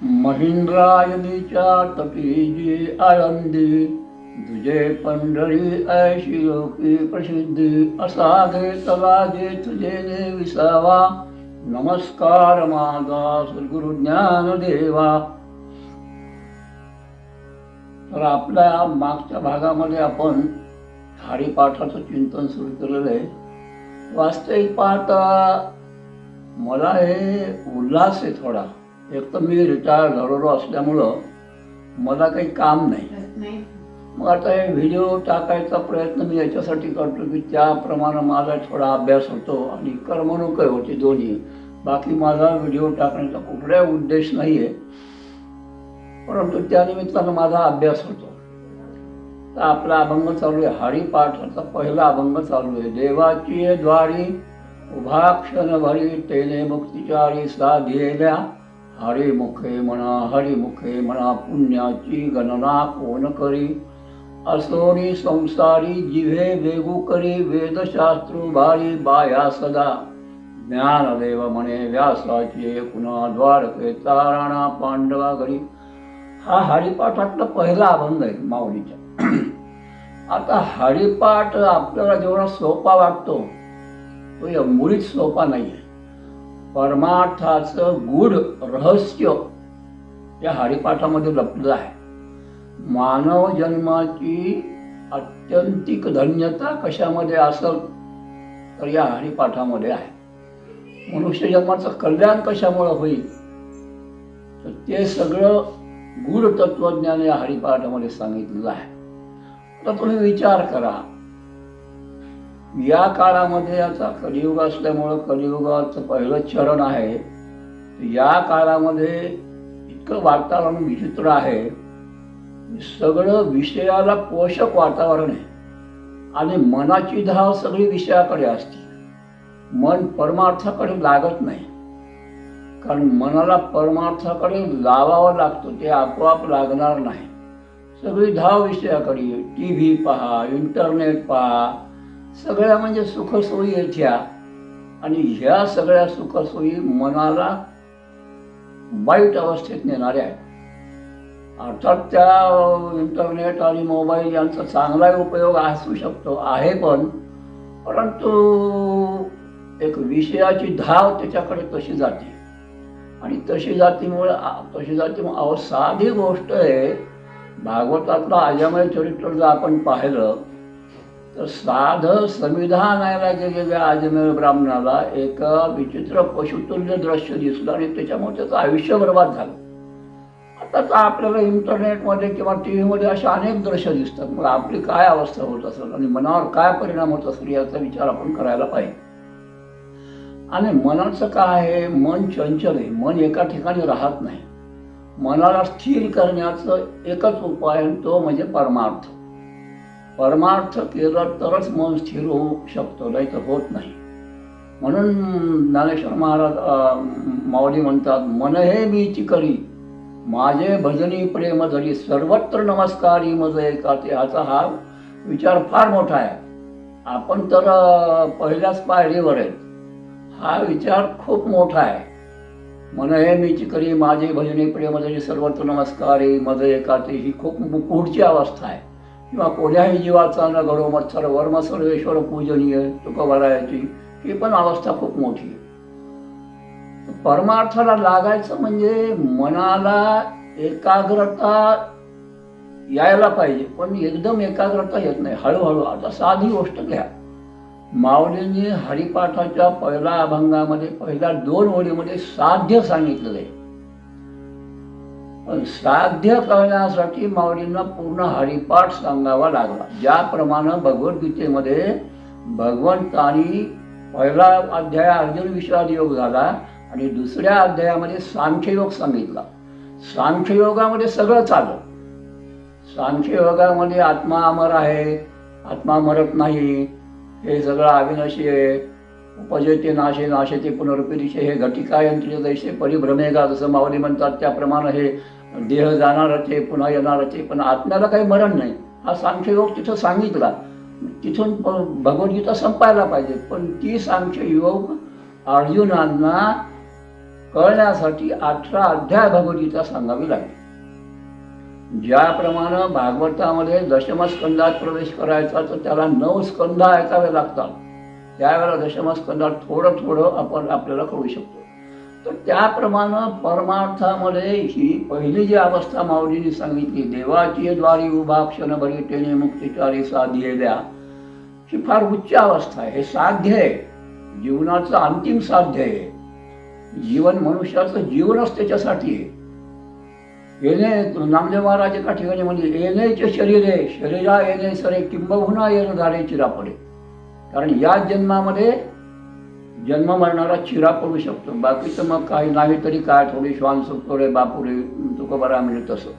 महेंद्रायणीच्या तपी जी आळंदी, तुझे पंढरी ऐशी लोकी प्रसिद्धी, असा घेतला जे तुझे विसावा, नमस्कार माझा सद्गुरु ज्ञानदेवा. तर आपल्या मागच्या भागामध्ये आपण हरिपाठाचं चिंतन सुरू केलेलं आहे. वास्तविक पाहता मला हे उल्हास आहे थोडा. एक तर मी रिटायर झालेलो असल्यामुळं मला काही काम नाही. मग आता हे व्हिडिओ टाकायचा प्रयत्न मी याच्यासाठी करतो की त्याप्रमाणे माझा थोडा अभ्यास होतो आणि करमणूकही होती दोन्ही. बाकी माझा व्हिडिओ टाकण्याचा कुठलाही उद्देश नाही आहे, परंतु त्यानिमित्तानं माझा अभ्यास होतो. तर आपला अभंग चालू आहे, हरिपाठाचा पहिला अभंग चालू आहे. देवाची द्वारी उभा क्षण भरी, तेने मुक्तिचारी साधिलेल्या, हरिमुखे म्हणा पुण्याची गणना कोण करी, असोरी संसारी जिव्हे वेगू करी, वेदशास्त्रू भारी बाया सदा, ज्ञानदेव म्हणे व्यासाचे पुन्हा द्वारकेचा राणा पांडवा घरी. हा हरिपाठातला पहिला अभंग आहे माऊलीचा. आता हरिपाठ आपल्याला जेवढा सोपा वाटतो तो मुळीच सोपा नाही आहे. परमार्थाचं गूढ रहस्य या हरिपाठामध्ये लपलं आहे. मानव जन्माची अत्यंतिक धन्यता कशामध्ये असेल तर या हरिपाठामध्ये आहे. मनुष्य जन्माचं कल्याण कशामुळे होईल तर ते सगळं गूढ तत्वज्ञान या हरिपाठामध्ये सांगितलेलं आहे. आता तुम्ही विचार करा, या काळामध्ये आता कलियुग असल्यामुळं कलियुगाचं पहिलं चरण आहे. या काळामध्ये इतकं वातावरण विचित्र आहे, सगळं विषयाला पोषक वातावरण आहे आणि मनाची धाव सगळी विषयाकडे असते. मन परमार्थाकडे लागत नाही, कारण मनाला परमार्थाकडे लावावं लागतं, ते आपोआप लागणार नाही. सगळी धाव विषयाकडे. टी व्ही पहा, इंटरनेट पहा, सगळ्या म्हणजे सुखसोयी आहेत ह्या. आणि ह्या सगळ्या सुखसोयी मनाला वाईट अवस्थेत नेणाऱ्या आहेत. अर्थात त्या इंटरनेट आणि मोबाईल यांचा चांगलाही उपयोग असू शकतो, आहे पण, परंतु एक विषयाची धाव त्याच्याकडे तशी जाते आणि तशी जातीमुळे अहो साधी गोष्ट आहे. भागवतातलं अजमेय चरित्र जर आपण पाहिलं तर साधं संविधानाला गेलेल्या अजमेय ब्राह्मणाला एक विचित्र पशुतुल्य दृश्य दिसलं आणि त्याच्यामुळे त्याचं आयुष्य बर्बाद झालं. आता तर आपल्याला इंटरनेटमध्ये किंवा टी व्हीमध्ये अशा अनेक दृश्य दिसतात. मग आपली काय अवस्था होत असेल आणि मनावर काय परिणाम होत असेल याचा विचार आपण करायला पाहिजे. आणि मनाचं काय आहे, मन चंचल आहे. मन एका ठिकाणी राहत नाही. मनाला स्थिर करण्याचं एकच उपाय आहे, तो म्हणजे परमार्थ. परमार्थ केलं तरच मन स्थिर होऊ शकतो, नाही तर होत नाही. म्हणून ज्ञानेश्वर महाराज माऊली म्हणतात, मन हे मीची करी माझे भजनी प्रेम धरी, सर्वत्र नमस्कारी मज एकाते. ह्याचा हा विचार फार मोठा आहे. आपण तर पहिल्याच पायरीवर आहे. हा विचार खूप मोठा आहे. मन हे मीची करी माझे भजनी प्रेम धरी, सर्वत्र नमस्कारी मज एकाते. ही खूप पुढची अवस्था आहे. किंवा कोण्याही जीवाचा न घडो मत्सर वर्म सर्वेश्वर पूजनीय तुकोबारायाची, ही पण अवस्था खूप मोठी आहे. परमार्थाला लागायचं म्हणजे मनाला एकाग्रता यायला पाहिजे, पण एकदम एकाग्रता येत नाही, हळूहळू. आता साधी गोष्ट घ्या, माऊलींनी हरिपाठाच्या पहिल्या अभंगामध्ये पहिल्या 2 ओळीमध्ये साध्य सांगितलेलं आहे. पण साध्य करण्यासाठी माऊलींना पूर्ण हरिपाठ सांगावा लागला. ज्याप्रमाणे भगवद्गीतेमध्ये भगवंतानी पहिला अध्याय अर्जुन विषाद योग झाला आणि दुसऱ्या अध्यायामध्ये सांख्ययोग सांगितला. सांख्ययोगामध्ये सगळं चाललं. सांख्ययोगामध्ये आत्मा अमर आहे, आत्मा मरत नाही, हे सगळं अविनाशी आहे, उपजते नाशे नाशते पुनरुपदिशे, हे घटिका यंत्रे जैसे परिभ्रमेगा, जसं माऊली म्हणतात त्याप्रमाणे हे देह जाणारच आहे, पुन्हा येणारच आहे, पण आत्म्याला काही मरण नाही. हा सांख्ययोग तिथं सांगितला. तिथून भगवद्गीता संपायला पाहिजे, पण ती सांख्ययोग अर्जुनांना कळण्यासाठी 18 अध्याय भगवद्गीता सांगावी लागली. ज्याप्रमाणे भागवतामध्ये दशमस्कंदात प्रवेश करायचा तर त्याला 9 स्कंद ऐकावे लागतात, त्यावेळेला दशमस्कंदात थोडं थोडं आपण आपल्याला कळू शकतो. तर त्याप्रमाणे परमार्थामध्ये ही पहिली जी अवस्था माऊलींनी सांगितली, देवाची द्वारी उभा क्षणभरी तेने मुक्तिचारी साधियेल्या, ही फार उच्च अवस्था आहे. हे साध्य आहे, जीवनाचं अंतिम साध्य आहे. जीवन मनुष्याचं जीवनच त्याच्यासाठी आहे. येणे नामदेव महाराज एका ठिकाणी म्हणजे येणेचे शरीर आहे, शरीरा येणे सरे किंबहुना येणं झाले चिरा पडे. कारण या जन्मामध्ये जन्म मरणारा चिरा पडू शकतो, बाकीचं मग काही नाही तरी काय, थोडी श्वान सुटतोडे बापुरे तुकोबारा म्हणजे तसं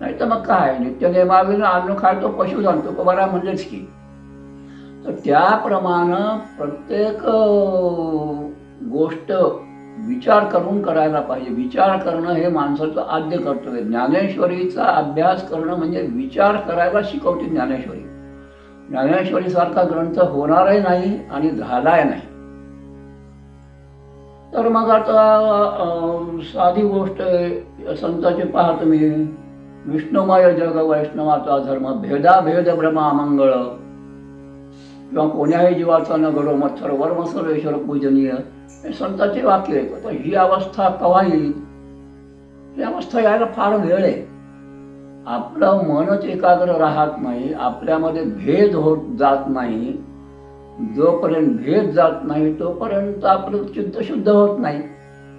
नाही तर मग काय, नित्य नेमाविनं अन्न खातो पशु जाण तुकोबारा म्हणलेच की. तर त्याप्रमाणे प्रत्येक गोष्ट विचार करून करायला पाहिजे. विचार करणं हे माणसाचं आद्य कर्तव्य. ज्ञानेश्वरीचा अभ्यास करणं म्हणजे विचार करायला शिकवते ज्ञानेश्वरी. ज्ञानेश्वरीसारखा ग्रंथ होणारही नाही आणि झालाय नाही. तर मग आता साधी गोष्ट संतांचे पहा तुम्ही, विष्णुमय जग वैष्णवाचा धर्म, भेदाभेद भ्रमा मंगळ, किंवा कोण्याही जीवाचा न घडो मत्सर वर्म सर्वेश्वर पूजनीय, हे संतांचे वाक्य आहे. आता ही अवस्था केव्हा येईल? ही अवस्था यायला फार वेळ आहे. आपलं मनच एकाग्र राहत नाही, आपल्यामध्ये भेद होत जात नाही. जोपर्यंत भेद जात नाही तोपर्यंत आपलं चित्त शुद्ध होत नाही,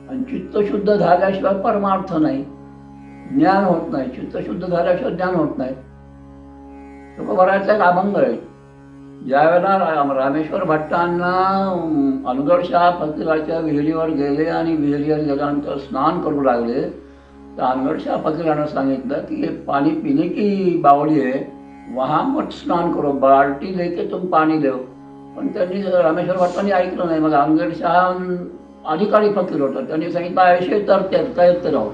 आणि चित्त शुद्ध झाल्याशिवाय परमार्थ नाही, ज्ञान होत नाही. चित्त शुद्ध झाल्याशिवाय ज्ञान होत नाही. तुकोबाराचा एक अभंग आहे. ज्यावेळेला रामेश्वर भट्टांना अनगडशाह फकीराच्या विहिरीवर गेले आणि विहिरीवर गेल्यानंतर स्नान करू लागले, तर अनगडशाह फकीरानं सांगितलं की हे पाणी पिणे की बावली है, वहाँ मत स्नान करो, बाल्टी लेके तुम पाणी देव. पण त्यांनी रामेश्वर भट्टांनी ऐकलं नाही. मग अनगडशाह अधिकारी फकीर होता, त्यांनी सांगितलं ऐशे तर त्यात राहू.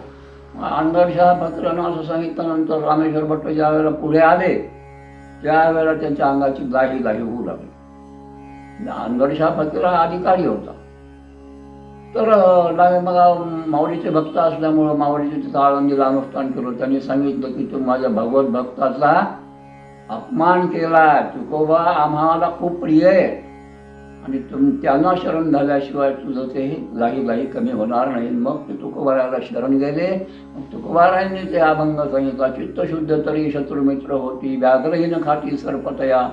अनगडशाह फकीरानं असं सांगितल्यानंतर रामेश्वर भट्ट ज्या वेळेला पुढे आले त्यावेळेला त्यांच्या अंगाची गाही होऊ लागली. अनगडशाह फकीर हा अधिकारी होता. तर मग माऊलीचे भक्त असल्यामुळं माऊलीचे तिथं आळंदीला अनुष्ठान केलं. त्यांनी सांगितलं की तू माझ्या भगवत भक्ताचा अपमान केला, तुकोबा आम्हाला खूप प्रिय आहे आणि त्यांना शरण झाल्याशिवाय तुझं ते गाही कमी होणार नाही. मग ते तुकोबाराला शरण गेले. तुकोबारांनी ते अभंग सांगितला, चित्तशुद्ध तरी शत्रुमित्र होती, व्याघ्रहीन खाती सर्पतया,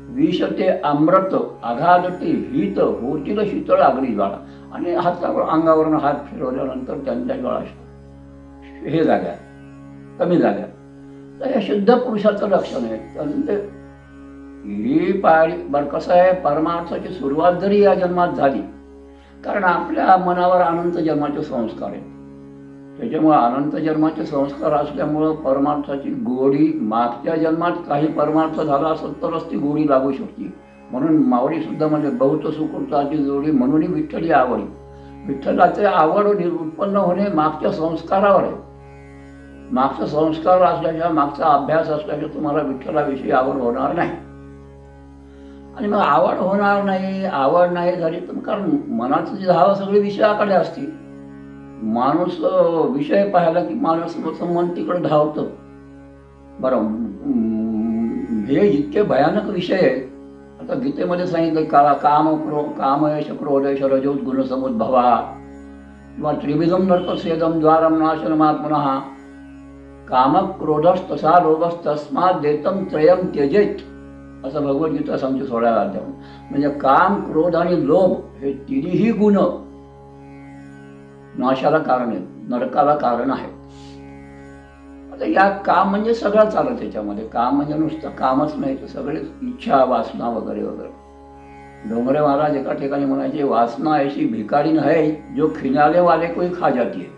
विष ते अमृत आघादते हित, होतील शीतळ आगरी ज्वाळा. आणि अंगावरून हात फिरवल्यानंतर त्यांच्या ज्वाळा हे झाल्या, कमी झाल्या. तर या शुद्ध पुरुषाचं लक्षण आहे. ही बरं कसं आहे, परमार्थाची सुरुवात जरी या जन्मात झाली, कारण आपल्या मनावर अनंत जन्माचे संस्कार आहेत, त्याच्यामुळे अनंत जन्माचे संस्कार असल्यामुळं परमार्थाची गोडी मागच्या जन्मात काही परमार्थ झाला असेल तरच ती गोडी लागू शकते. म्हणून माऊली सुद्धा म्हणजे बहुत सुकृताची जोडी म्हणूनही विठ्ठली आवडी. विठ्ठलाचे आवड उत्पन्न होणे मागच्या संस्कारावर आहे. मागचा संस्कार असल्याशिवाय, मागचा अभ्यास असल्याशिवाय तुम्हाला विठ्ठलाविषयी आवड होणार नाही. आणि मग आवड नाही झाली तर कारण मनाचं जे धाव सगळे विषयाकडे असतील. माणूस विषय पाहिला की माणसाचं मन तिकडे धावतं. बरं, हे इतके भयानक विषय आहेत. आता गीतेमध्ये सांगितलं काम यश क्रोधेश रजोत गुणसमुद्भवा, किंवा त्रिविधम नरकसेदम द्वारम नाशनमात्मनः, काम क्रोधस्तसा लोभस्तस्मात् देतम त्रयम त्यजेत, असं भगवद्गीता सांगते 16व्या अध्यायात. म्हणजे काम, क्रोध आणि लोभ हे तिन्ही गुण नाशाला कारण आहेत, नरकाला कारण आहेत. आता या काम म्हणजे सगळं चालत त्याच्यामध्ये. काम म्हणजे नुसतं कामच नाही, तर सगळे इच्छा, वासना वगैरे वगैरे. डोंगरे महाराज एका ठिकाणी म्हणायचे, वासना ऐशी भिकारी है जो खिनाले वाले कोई खा जाती है.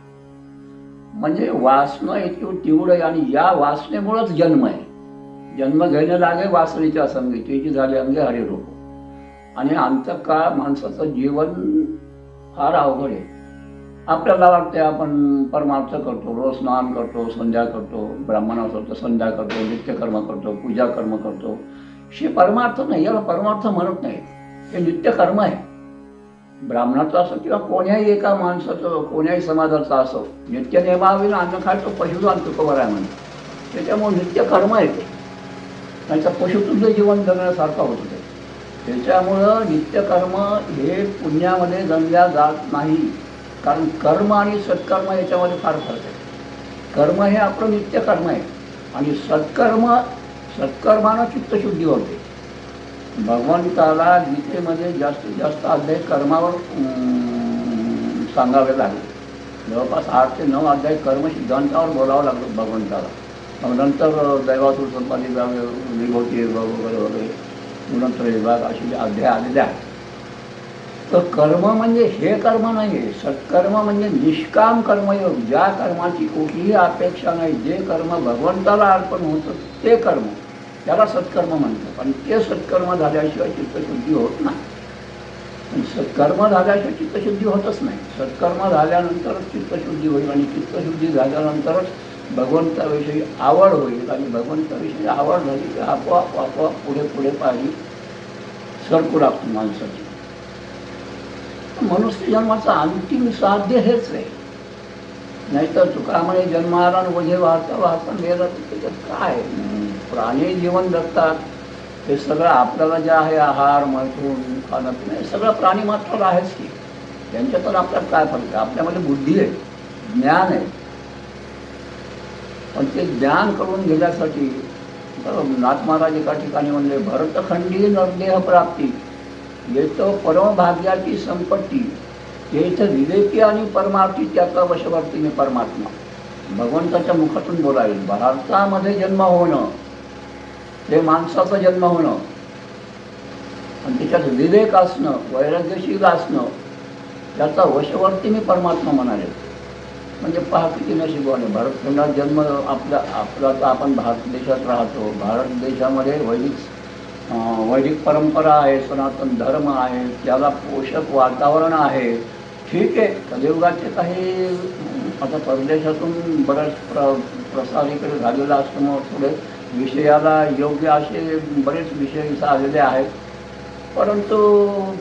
म्हणजे वासना इतकी तीव्र आहे आणि या वासनेमुळंच जन्म आहे. जन्म घेणे लागे वासनेच्या संगी, त्याची झाली अंगे हरिरूप. आणि अंतकाळ माणसाचं जीवन फार अवघड आहे. आपल्याला वाटते आपण परमार्थ करतो, रोज स्नान करतो, संध्या करतो, ब्राह्मणास होतं संध्या करतो, नित्यकर्म करतो, पूजा कर्म करतो. हे परमार्थ नाही, याला परमार्थ म्हणत नाही, हे नित्यकर्म आहे. ब्राह्मणाचं असो किंवा कोण्याही एका माणसाचं, कोण्याही समाजाचं असो, नित्य नियमाविना अन्न खायचं पशुधन तुकोबर आहे म्हणजे. त्याच्यामुळे नित्य कर्म येते, नाही तर पशुतुल्य जीवन जगण्यासारखं होतं ते. त्याच्यामुळं नित्यकर्म हे पुण्यामध्ये गणल्या जात नाही. कारण कर्म आणि सत्कर्म याच्यामध्ये फार फरक आहे. कर्म हे आपलं नित्यकर्म आहे आणि सत्कर्मानं चित्तशुद्धी होते. भगवंताला गीतेमध्ये जास्तीत जास्त अध्याय कर्मावर सांगावे लागले. जवळपास 8 ते 9 अध्याय कर्म सिद्धांतावर बोलावं लागलं भगवंताला. मग नंतर दैवासुर संपादी विभूती वगैरे वगैरे गुणत्र विभाग असे अध्याय आलेले आहेत. तर कर्म म्हणजे हे कर्म नाही आहे. सत्कर्म म्हणजे निष्काम कर्मयोग, ज्या कर्माची कुठलीही अपेक्षा नाही, जे कर्म भगवंताला अर्पण होतं ते कर्म, त्याला सत्कर्म म्हणतात. आणि ते सत्कर्म झाल्याशिवाय चित्तशुद्धी होत नाही. सत्कर्म झाल्याशिवाय चित्तशुद्धी होतच नाही. सत्कर्म झाल्यानंतरच चित्तशुद्धी होईल आणि चित्तशुद्धी झाल्यानंतरच भगवंताविषयी आवड होईल आणि भगवंताविषयी आवड झाली की आपोआप पुढे पुढे पाहिली सरकू लागतो माणसाची. मनुष्य जन्माचं अंतिम साध्य हेच आहे. नाहीतर तुकारामाने जन्माला ओझे वाहता वाहता मेलं तर त्याच्यात काय. प्राणी जीवन जगतात, हे सगळं आपल्याला जे आहे आहार मैथून खाणं पिणं हे सगळं प्राणी मात्र आहेच की. त्यांच्यात आपल्यात काय फरक आहे. आपल्यामध्ये बुद्धी आहे, ज्ञान आहे. पण ते ज्ञान करून घेण्यासाठी नाथ महाराज एका ठिकाणी म्हणले, भरतखंडी नरदेह प्राप्ती येतो परमभाग्याची संपत्ती, तेथ विवेकी आणि परमार्थी त्याचा वशवर्ती मी परमात्मा. भगवंताच्या मुखातून बोलावेल. भारतामध्ये जन्म होणं ते माणसाचा जन्म होणं आणि त्याच्यात विवेक असणं, वैराग्यशील असणं, त्याचा वशवर्ती मी परमात्मा म्हणाले. म्हणजे पहा किती नशिबाने भारतखंडात जन्म आपला तर आपण भारत देशात राहतो. भारत देशामध्ये वैदिक परंपरा आहे, सनातन धर्म आहे, त्याला पोषक वातावरण आहे. ठीक आहे, कलियुगाचे काही आता परदेशातून बऱ्याच प्रसार इकडे झालेला असल्यामुळे थोडे विषयाला योग्य असे बरेच विषय इथं आलेले आहेत. परंतु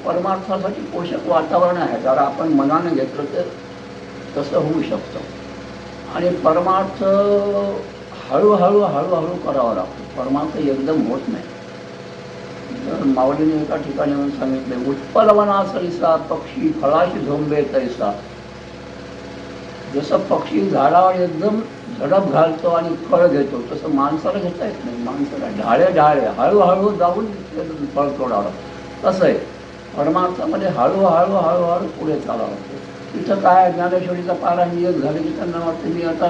परमार्थासाठी पोषक वातावरण आहे. जर आपण मनाने घेतलं तर तसं होऊ शकतं. आणि परमार्थ हळूहळू करावा लागतो. परमार्थ एकदम होत नाही. माऊलीने एका ठिकाणी म्हणून सांगितले, उत्पलवना सरिसा पक्षी फळाशी झोंबे तैसा. जसं पक्षी झाडावर एकदम झडप घालतो आणि फळ घेतो, तसं माणसाला घेता येत नाही. माणसाला ढाळे हळूहळू जाऊन फळ तोडावं. तसं आहे परमार्थामध्ये हळूहळू पुढे चालावं लागतं. तिथं काय ज्ञानेश्वरीचा पारायण एक झाले की त्यांना वाटतं मी आता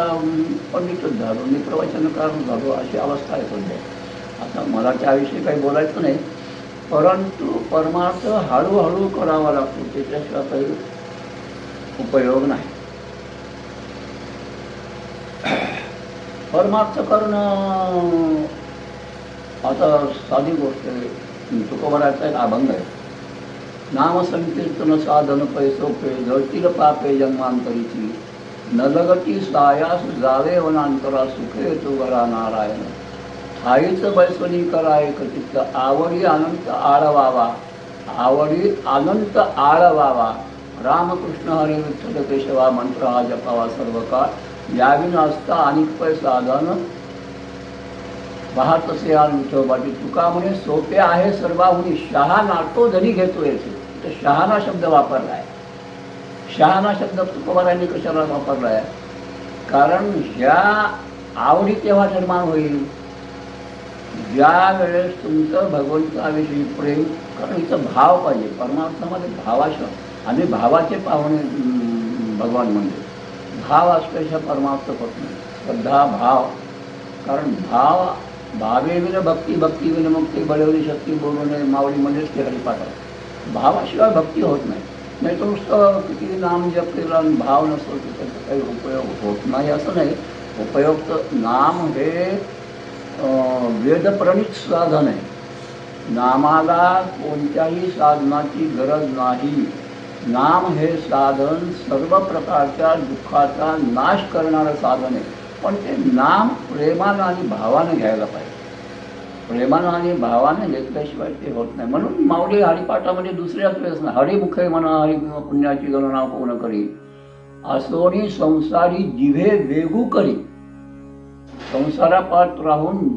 पंडितच झालो, मी प्रवचनकार झालो, अशी अवस्था आहे सध्या. आता मला त्याविषयी काही बोलायचं नाही, परंतु परमार्थ हळूहळू करावा लागतो, त्याच्याशिवाय काही उपयोग नाही. परमार्थ करणं आता साधी गोष्ट आहे. तुकोबराचा एक अभंग आहे, नाम संकीर्तन साधन पैसोपे जळतील पापे जन्मांतरीची, न लगती सायास जावे वनांतरा सुखे तो घरा नारायण. ठाईच बैसवणी कराय कचित्त आवडी अनंत आळवावा, आवडी अनंत आळवावा. रामकृष्ण हरे विठ्ठल केशवा मंत्र हा जपावा सर्व काळ, याविन असता अनेक पै साधन वाहतसे आन विठोबाची. तुका म्हणे सोपे आहे सर्वाहुनी, शहा नाटो धनी घेतो येथे. तर शहाणा शब्द वापरला आहे. शहाणा शब्द तुकोबारांनी कशाला वापरला आहे? कारण ह्या आवडी तेव्हा निर्माण होईल ज्या वेळेस तुमचं भगवंताविषयी प्रेम, कारण इथं भाव पाहिजे. परमार्थामध्ये भावाशिवाय आम्ही भावाचे पाहुणे भगवान म्हणजे. भाव असल्याशिवाय परमार्थ होत नाही. श्रद्धा भाव, कारण भावे विन भक्ती, भक्ती विन मुक्ती, बळवली शक्ती बोलू नये मावळी म्हणजेच ते हरिपाठ. भावाशिवाय भक्ती होत नाही. नाही तर नुसतं किती नाम जप केला आणि भाव नसतो की त्याचा काही उपयोग होत नाही असं नाही. उपयोग तर नाम हे वेदप्रणित साधन आहे. नामाला कोणत्याही साधनाची गरज नाही. नाम हे साधन सर्व प्रकारच्या दुःखाचा नाश करणारं साधन आहे. पण ते नाम प्रेमानं आणि भावानं घ्यायला पाहिजे. प्रेमानं आणि भावाने घेतल्याशिवाय ते होत नाही. म्हणून माऊली हरिपाठामध्ये दुसऱ्याच वेळेस ना, हरिमुखे म्हणा हरि पुण्याची गणना कोण करी, असोनी संसारी जिव्हे वेगू करी. संसारापात राहून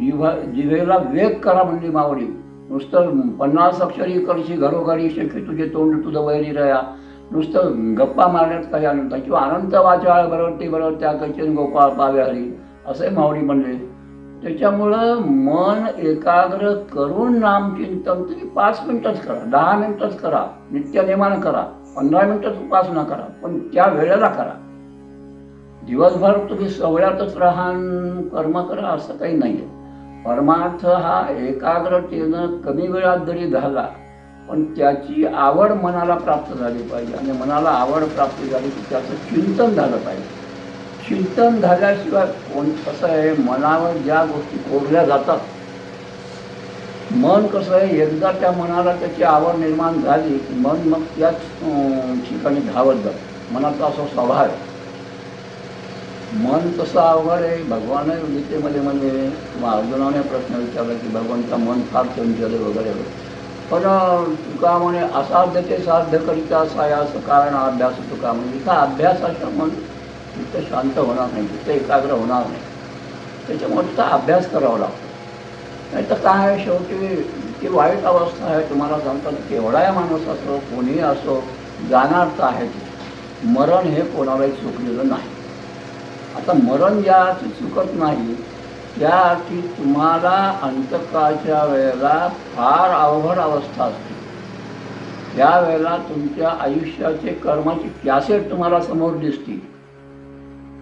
जिव्हेला वेग करा म्हणजे माऊली. नुसतं 50 अक्षरी करशी घरोघरी शेखी तुझे तोंड तुझं वैरी रया, नुसतं गप्पा मारण्यात काही आनंद किंवा अनंत वाचाळ बरोबर त्या कैचन गोपाळ पावे हरी असे माऊली म्हणले. त्याच्यामुळं मन एकाग्र करून नामचिंतन तुम्ही 5 मिनिटच करा, 10 मिनिटच करा, नित्यनेमानं करा, 15 मिनिटच उपासना करा, पण त्या वेळेला करा. दिवसभर तुम्ही सवळ्यातच राहून कर्म करा असं काही नाही आहे. परमार्थ हा एकाग्रतेनं कमी वेळात जरी झाला पण त्याची आवड मनाला प्राप्त झाली पाहिजे. आणि मनाला आवड प्राप्त झाली की त्याचं चिंतन झालं पाहिजे. चिंतन झाल्याशिवाय कसं आहे, मनावर ज्या गोष्टी कोरल्या जातात, मन कसं आहे, एकदा त्या मनाला त्याची आवड निर्माण झाली की मन मग त्याच ठिकाणी धावत जातं. मनाचा असा स्वभाव आहे. मन कसं अवघड आहे, भगवान गीतेमध्ये म्हणजे किंवा अर्जुनाने प्रश्न विचारला की भगवंता मन फार चंचल वगैरे. पण तुका म्हणे असाध्य ते साध्य करिता सायास कारण अभ्यास तुका. म्हणजे इथं अभ्यासाचं मन तिथं शांत होणार नाही, तिथं एकाग्र होणार नाही. त्याच्यामुळे तिथं अभ्यास करावा लागतो. नाही तर काय आहे, शेवटी ती वाईट अवस्था आहे. तुम्हाला सांगतात केवढाही माणूस असो, कोणीही असो, जाणार तर आहे. मरण हे कोणालाही चुकलेलं नाही. आता मरण ज्याची चुकत नाही त्याची तुम्हाला अंतकाळच्या वेळेला फार अवघड अवस्था असते. त्यावेळेला तुमच्या आयुष्याचे कर्माची कॅसेट तुम्हाला समोर दिसते.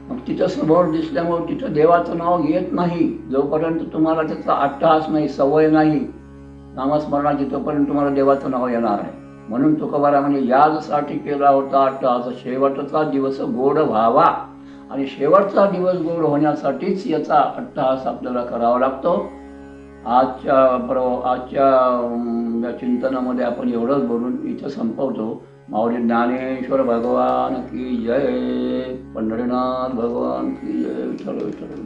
मग तिथं समोर दिसल्यामुळे तिथं देवाचं नाव येत नाही. जोपर्यंत तुम्हाला त्याचा अट्टहास नाही, सवय नाही नामस्मरणाची, तोपर्यंत तुम्हाला देवाचं नाव येणार आहे. म्हणून तुकोबारा म्हणजे याजसाठी केला होता अट्टहास, शेवटचा दिवस गोड व्हावा. आणि शेवटचा दिवस गोड होण्यासाठीच याचा अट्टहास आपल्याला करावा लागतो. आजच्या चिंतनामध्ये आपण एवढंच बोलून इथं संपवतो. माऊली ज्ञानेश्वर भगवान की जय, पंढरीनाथ भगवान की जय. विठ्ठल विठ्ठल.